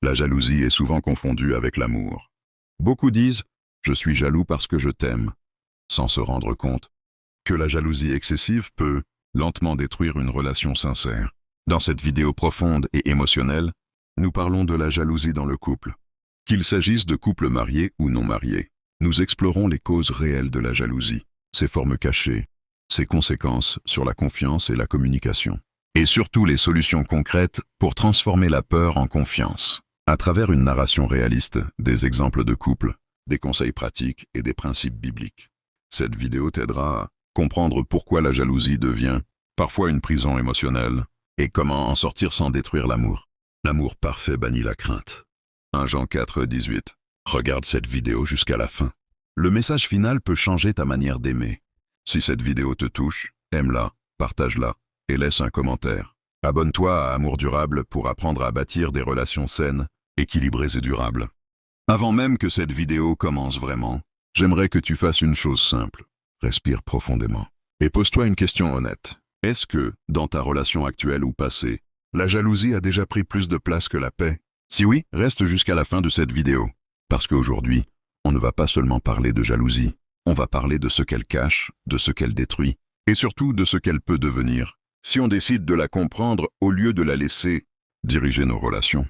La jalousie est souvent confondue avec l'amour. Beaucoup disent « je suis jaloux parce que je t'aime », sans se rendre compte que la jalousie excessive peut lentement détruire une relation sincère. Dans cette vidéo profonde et émotionnelle, nous parlons de la jalousie dans le couple. Qu'il s'agisse de couples mariés ou non mariés, nous explorons les causes réelles de la jalousie, ses formes cachées, ses conséquences sur la confiance et la communication, et surtout les solutions concrètes pour transformer la peur en confiance. À travers une narration réaliste, des exemples de couples, des conseils pratiques et des principes bibliques. Cette vidéo t'aidera à comprendre pourquoi la jalousie devient parfois une prison émotionnelle et comment en sortir sans détruire l'amour. L'amour parfait bannit la crainte. 1 Jean 4, 18. Regarde cette vidéo jusqu'à la fin. Le message final peut changer ta manière d'aimer. Si cette vidéo te touche, aime-la, partage-la et laisse un commentaire. Abonne-toi à Amour Durable pour apprendre à bâtir des relations saines, équilibrées et durables. Avant même que cette vidéo commence vraiment, j'aimerais que tu fasses une chose simple. Respire profondément et pose-toi une question honnête. Est-ce que, dans ta relation actuelle ou passée, la jalousie a déjà pris plus de place que la paix? Si oui, reste jusqu'à la fin de cette vidéo. Parce qu'aujourd'hui, on ne va pas seulement parler de jalousie, on va parler de ce qu'elle cache, de ce qu'elle détruit, et surtout de ce qu'elle peut devenir, si on décide de la comprendre au lieu de la laisser diriger nos relations.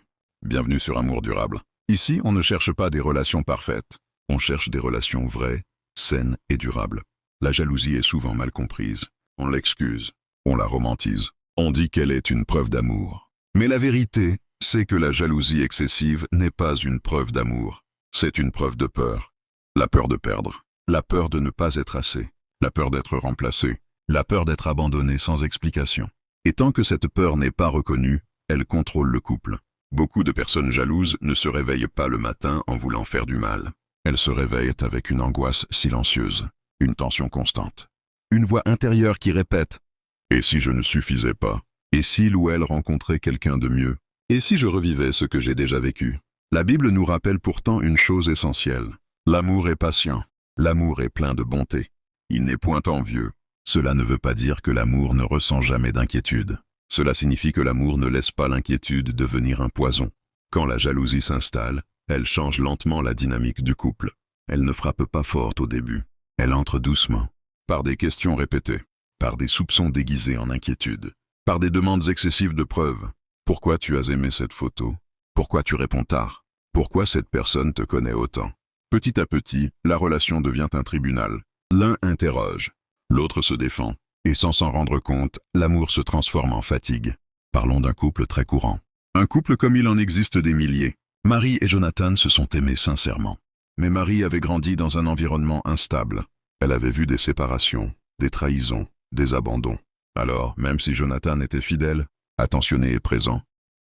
Bienvenue sur Amour Durable. Ici, on ne cherche pas des relations parfaites, on cherche des relations vraies, saines et durables. La jalousie est souvent mal comprise, on l'excuse, on la romantise, on dit qu'elle est une preuve d'amour. Mais la vérité, c'est que la jalousie excessive n'est pas une preuve d'amour, c'est une preuve de peur. La peur de perdre, la peur de ne pas être assez, la peur d'être remplacé, la peur d'être abandonné sans explication. Et tant que cette peur n'est pas reconnue, elle contrôle le couple. Beaucoup de personnes jalouses ne se réveillent pas le matin en voulant faire du mal. Elles se réveillent avec une angoisse silencieuse, une tension constante. Une voix intérieure qui répète « Et si je ne suffisais pas? Et s'il ou elle rencontrait quelqu'un de mieux? Et si je revivais ce que j'ai déjà vécu ?» La Bible nous rappelle pourtant une chose essentielle. L'amour est patient. L'amour est plein de bonté. Il n'est point envieux. Cela ne veut pas dire que l'amour ne ressent jamais d'inquiétude. Cela signifie que l'amour ne laisse pas l'inquiétude devenir un poison. Quand la jalousie s'installe, elle change lentement la dynamique du couple. Elle ne frappe pas fort au début. Elle entre doucement, par des questions répétées, par des soupçons déguisés en inquiétude, par des demandes excessives de preuves. Pourquoi tu as aimé cette photo? Pourquoi tu réponds tard? Pourquoi cette personne te connaît autant? Petit à petit, la relation devient un tribunal. L'un interroge, l'autre se défend, et sans s'en rendre compte, l'amour se transforme en fatigue. Parlons d'un couple très courant. Un couple comme il en existe des milliers. Marie et Jonathan se sont aimés sincèrement. Mais Marie avait grandi dans un environnement instable. Elle avait vu des séparations, des trahisons, des abandons. Alors, même si Jonathan était fidèle, attentionné et présent,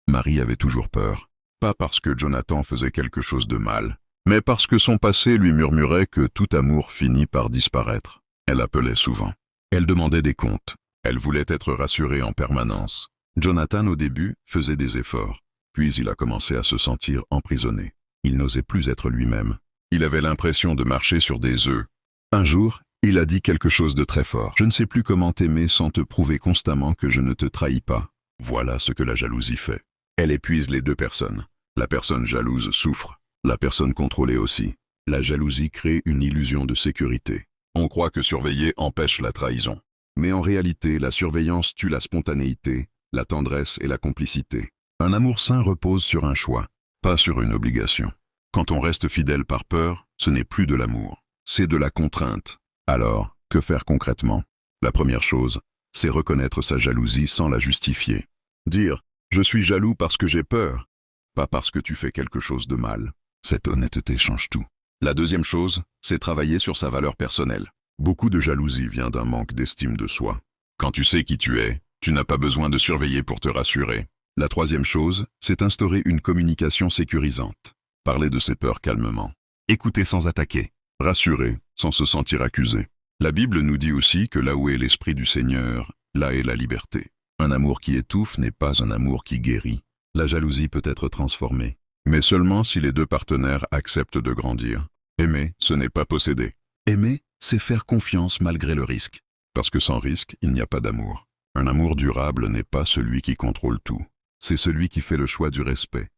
Marie avait toujours peur. Pas parce que Jonathan faisait quelque chose de mal, mais parce que son passé lui murmurait que tout amour finit par disparaître. Elle appelait souvent. Elle demandait des comptes. Elle voulait être rassurée en permanence. Jonathan, au début, faisait des efforts. Puis il a commencé à se sentir emprisonné. Il n'osait plus être lui-même. Il avait l'impression de marcher sur des œufs. Un jour, il a dit quelque chose de très fort. « Je ne sais plus comment t'aimer sans te prouver constamment que je ne te trahis pas. » Voilà ce que la jalousie fait. Elle épuise les deux personnes. La personne jalouse souffre. La personne contrôlée aussi. La jalousie crée une illusion de sécurité. On croit que surveiller empêche la trahison. Mais en réalité, la surveillance tue la spontanéité, la tendresse et la complicité. Un amour sain repose sur un choix, pas sur une obligation. Quand on reste fidèle par peur, ce n'est plus de l'amour, c'est de la contrainte. Alors, que faire concrètement? La première chose, c'est reconnaître sa jalousie sans la justifier. Dire « je suis jaloux parce que j'ai peur », pas parce que tu fais quelque chose de mal. Cette honnêteté change tout. La deuxième chose, c'est travailler sur sa valeur personnelle. Beaucoup de jalousie vient d'un manque d'estime de soi. Quand tu sais qui tu es, tu n'as pas besoin de surveiller pour te rassurer. La troisième chose, c'est instaurer une communication sécurisante. Parler de ses peurs calmement. Écouter sans attaquer. Rassurer sans se sentir accusé. La Bible nous dit aussi que là où est l'Esprit du Seigneur, là est la liberté. Un amour qui étouffe n'est pas un amour qui guérit. La jalousie peut être transformée, mais seulement si les deux partenaires acceptent de grandir. Aimer, ce n'est pas posséder. Aimer, c'est faire confiance malgré le risque. Parce que sans risque, il n'y a pas d'amour. Un amour durable n'est pas celui qui contrôle tout. C'est celui qui fait le choix du respect,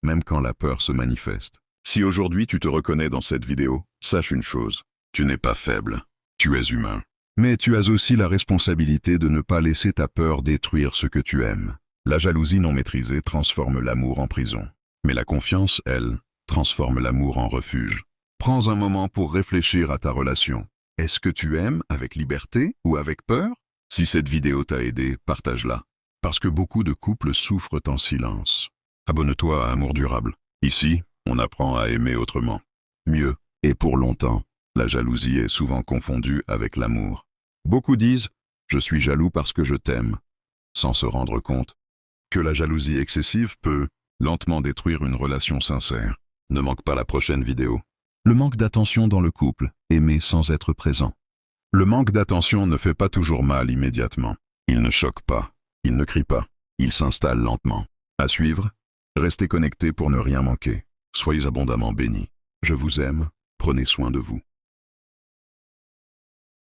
même quand la peur se manifeste. Si aujourd'hui tu te reconnais dans cette vidéo, sache une chose, tu n'es pas faible, tu es humain. Mais tu as aussi la responsabilité de ne pas laisser ta peur détruire ce que tu aimes. La jalousie non maîtrisée transforme l'amour en prison. Mais la confiance, elle, transforme l'amour en refuge. Prends un moment pour réfléchir à ta relation. Est-ce que tu aimes avec liberté ou avec peur? Si cette vidéo t'a aidé, partage-la. Parce que beaucoup de couples souffrent en silence. Abonne-toi à Amour Durable. Ici, on apprend à aimer autrement. Mieux, et pour longtemps. La jalousie est souvent confondue avec l'amour. Beaucoup disent « je suis jaloux parce que je t'aime », sans se rendre compte que la jalousie excessive peut lentement détruire une relation sincère. Ne manque pas la prochaine vidéo. Le manque d'attention dans le couple, aimer sans être présent. Le manque d'attention ne fait pas toujours mal immédiatement. Il ne choque pas, il ne crie pas, il s'installe lentement. À suivre, restez connectés pour ne rien manquer. Soyez abondamment bénis. Je vous aime, prenez soin de vous.